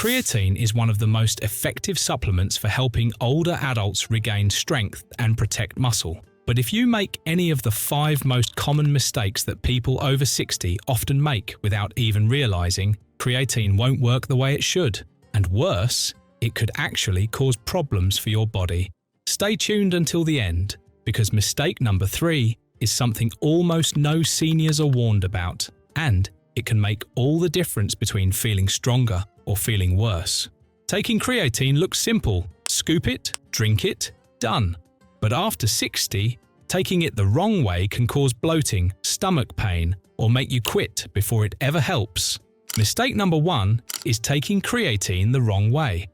Creatine is one of the most effective supplements for helping older adults regain strength and protect muscle. But if you make any of the 5 most common mistakes that people over 60 often make without even realizing, creatine won't work the way it should. And worse, it could actually cause problems for your body. Stay tuned until the end, because mistake number 3 is something almost no seniors are warned about, and it can make all the difference between feeling stronger or feeling worse. Taking creatine looks simple. Scoop it, drink it, done. But after 60, taking it the wrong way can cause bloating, stomach pain, or make you quit before it ever helps. Mistake number 1 is taking creatine the wrong way.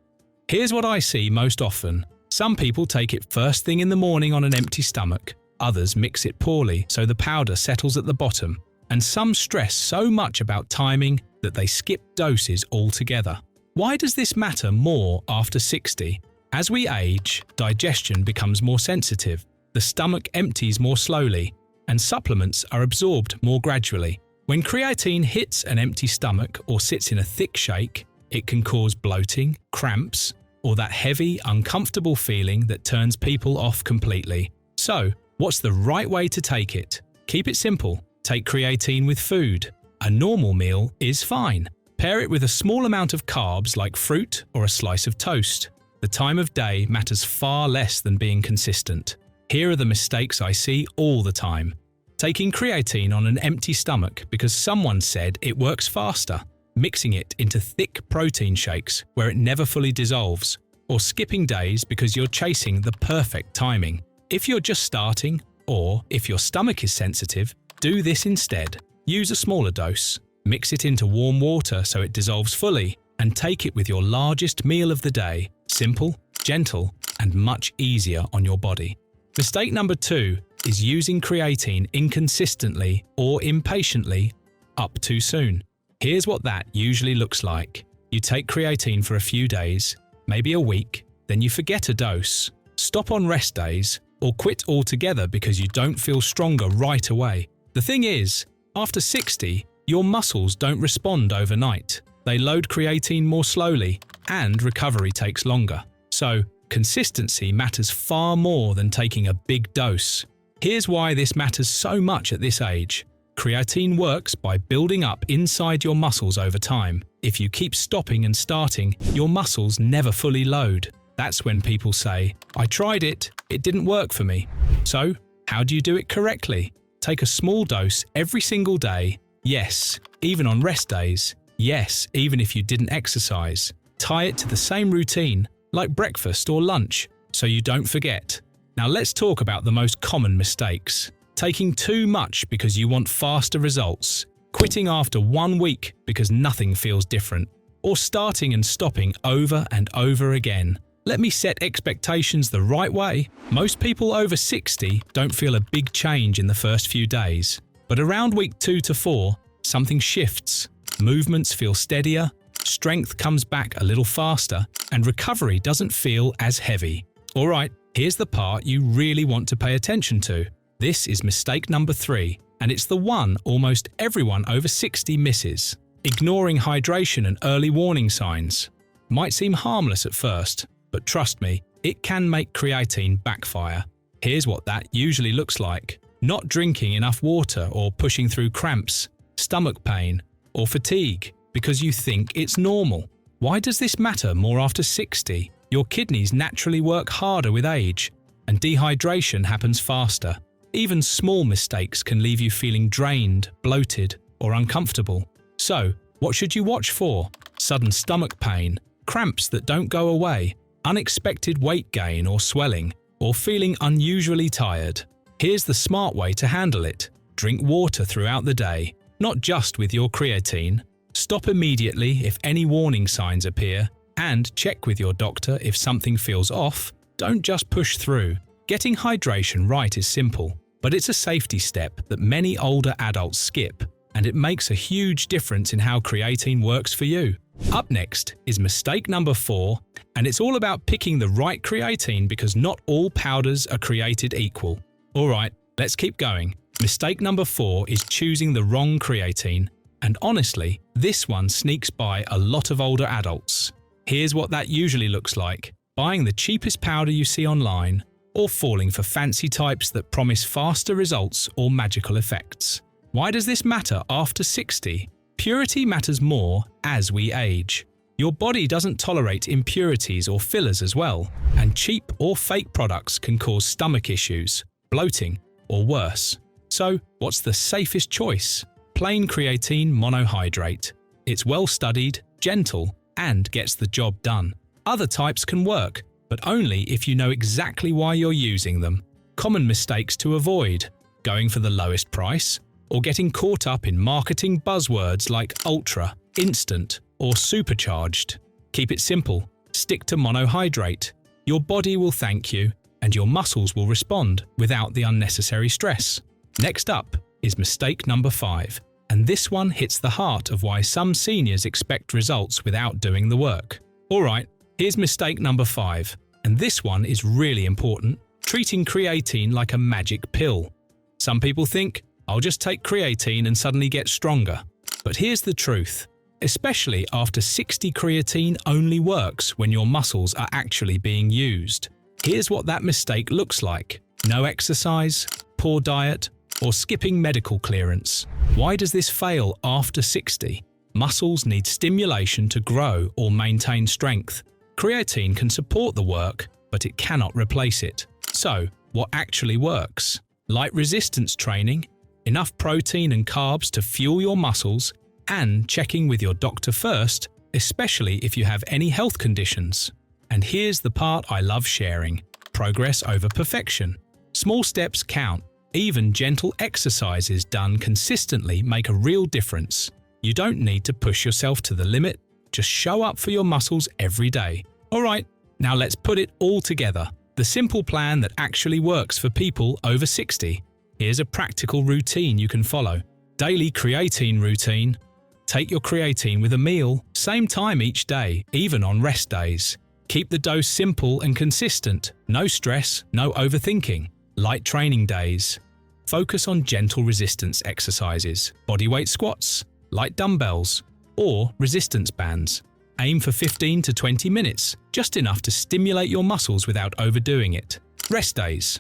Here's what I see most often. Some people take it first thing in the morning on an empty stomach. Others mix it poorly so the powder settles at the bottom. And some stress so much about timing that they skip doses altogether. Why does this matter more after 60? As we age, digestion becomes more sensitive, the stomach empties more slowly, and supplements are absorbed more gradually. When creatine hits an empty stomach or sits in a thick shake, it can cause bloating, cramps, or that heavy, uncomfortable feeling that turns people off completely. So, what's the right way to take it? Keep it simple. Take creatine with food. A normal meal is fine. Pair it with a small amount of carbs like fruit or a slice of toast. The time of day matters far less than being consistent. Here are the mistakes I see all the time. Taking creatine on an empty stomach because someone said it works faster. Mixing it into thick protein shakes where it never fully dissolves. Or skipping days because you're chasing the perfect timing. If you're just starting, or if your stomach is sensitive, do this instead. Use a smaller dose. Mix it into warm water so it dissolves fully, and take it with your largest meal of the day. Simple, gentle, and much easier on your body. Mistake number 2 is using creatine inconsistently or impatiently up too soon. Here's what that usually looks like. You take creatine for a few days, maybe a week, then you forget a dose, stop on rest days, or quit altogether because you don't feel stronger right away. The thing is, after 60, your muscles don't respond overnight. They load creatine more slowly, and recovery takes longer. So, consistency matters far more than taking a big dose. Here's why this matters so much at this age. Creatine works by building up inside your muscles over time. If you keep stopping and starting, your muscles never fully load. That's when people say, "I tried it, it didn't work for me." So, how do you do it correctly? Take a small dose every single day. Yes, even on rest days. Yes, even if you didn't exercise. Tie it to the same routine, like breakfast or lunch, so you don't forget. Now let's talk about the most common mistakes. Taking too much because you want faster results. Quitting after 1 week because nothing feels different. Or starting and stopping over and over again. Let me set expectations the right way. Most people over 60 don't feel a big change in the first few days. But around week 2 to 4, something shifts. Movements feel steadier, strength comes back a little faster, and recovery doesn't feel as heavy. Alright, here's the part you really want to pay attention to. This is mistake number 3, and it's the one almost everyone over 60 misses. Ignoring hydration and early warning signs. Might seem harmless at first, but trust me, it can make creatine backfire. Here's what that usually looks like. Not drinking enough water or pushing through cramps, stomach pain, or fatigue because you think it's normal. Why does this matter more after 60? Your kidneys naturally work harder with age, and dehydration happens faster. Even small mistakes can leave you feeling drained, bloated, or uncomfortable. So, what should you watch for? Sudden stomach pain, cramps that don't go away, unexpected weight gain or swelling, or feeling unusually tired. Here's the smart way to handle it. Drink water throughout the day, not just with your creatine. Stop immediately if any warning signs appear, and check with your doctor if something feels off. Don't just push through. Getting hydration right is simple, but it's a safety step that many older adults skip, and it makes a huge difference in how creatine works for you. Up next is mistake number 4, and it's all about picking the right creatine because not all powders are created equal. Alright, let's keep going. Mistake number 4 is choosing the wrong creatine, and honestly, this one sneaks by a lot of older adults. Here's what that usually looks like: buying the cheapest powder you see online, or falling for fancy types that promise faster results or magical effects. Why does this matter after 60? Purity matters more as we age. Your body doesn't tolerate impurities or fillers as well, and cheap or fake products can cause stomach issues, bloating, or worse. So, what's the safest choice? Plain creatine monohydrate. It's well studied, gentle, and gets the job done. Other types can work, but only if you know exactly why you're using them. Common mistakes to avoid: going for the lowest price, or getting caught up in marketing buzzwords like ultra, instant, or supercharged. Keep it simple. Stick to monohydrate. Your body will thank you, and your muscles will respond without the unnecessary stress. Next up is mistake number 5, and this one hits the heart of why some seniors expect results without doing the work. Alright, here's mistake number 5, and this one is really important: treating creatine like a magic pill. Some people think, I'll just take creatine and suddenly get stronger. But here's the truth. Especially after 60, creatine only works when your muscles are actually being used. Here's what that mistake looks like: no exercise, poor diet, or skipping medical clearance. Why does this fail after 60? Muscles need stimulation to grow or maintain strength. Creatine can support the work, but it cannot replace it. So, what actually works? Light resistance training, enough protein and carbs to fuel your muscles, and checking with your doctor first, especially if you have any health conditions. And here's the part I love sharing: progress over perfection. Small steps count. Even gentle exercises done consistently make a real difference. You don't need to push yourself to the limit, just show up for your muscles every day. Alright, now let's put it all together. The simple plan that actually works for people over 60. Here's a practical routine you can follow. Daily creatine routine. Take your creatine with a meal, same time each day, even on rest days. Keep the dose simple and consistent. No stress, no overthinking. Light training days. Focus on gentle resistance exercises, bodyweight squats, light dumbbells, or resistance bands. Aim for 15 to 20 minutes, just enough to stimulate your muscles without overdoing it. Rest days.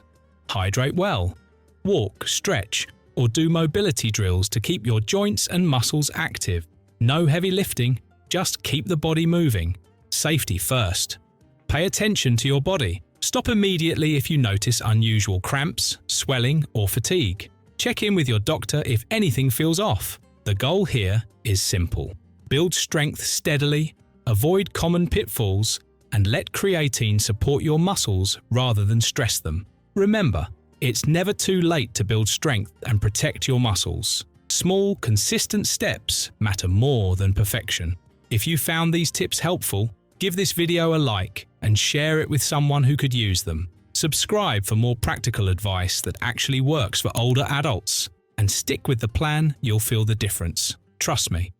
Hydrate well. Walk, stretch, or do mobility drills to keep your joints and muscles active. No heavy lifting, just keep the body moving. Safety first. Pay attention to your body. Stop immediately if you notice unusual cramps, swelling, or fatigue. Check in with your doctor if anything feels off. The goal here is simple: build strength steadily, avoid common pitfalls, and let creatine support your muscles rather than stress them. Remember, it's never too late to build strength and protect your muscles. Small, consistent steps matter more than perfection. If you found these tips helpful, give this video a like and share it with someone who could use them. Subscribe for more practical advice that actually works for older adults. And stick with the plan, you'll feel the difference. Trust me.